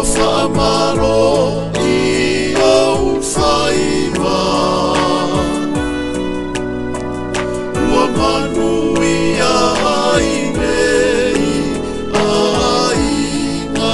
wha'amaro I au whaiwa Ua manui ai nei aina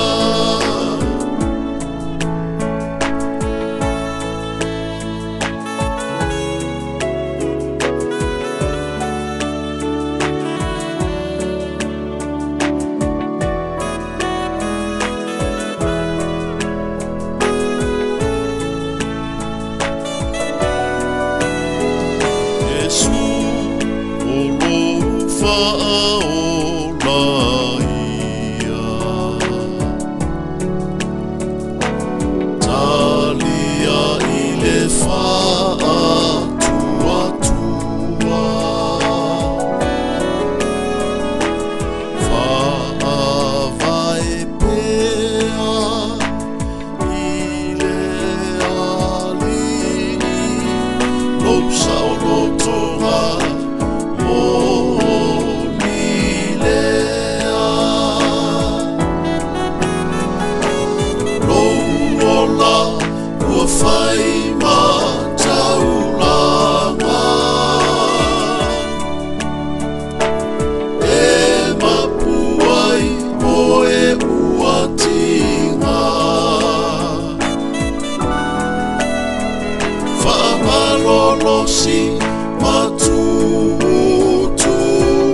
si matu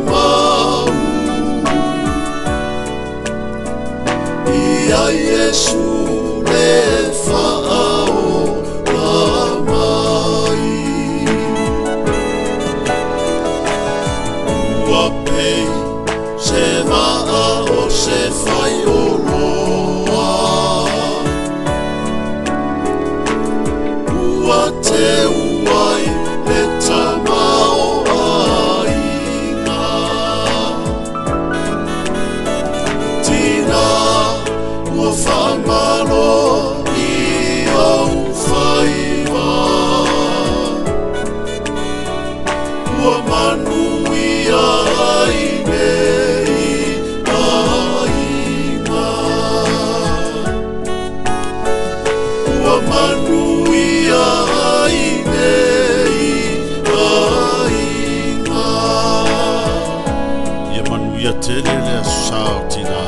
mau Ia Yesu le whao na mai Ua pei se maa o se whai o loa Ua te uai wha'amaro I au whaiwa Ua manui ai nei aina Ua manui ai nei aina Ia manui a tele le asau tina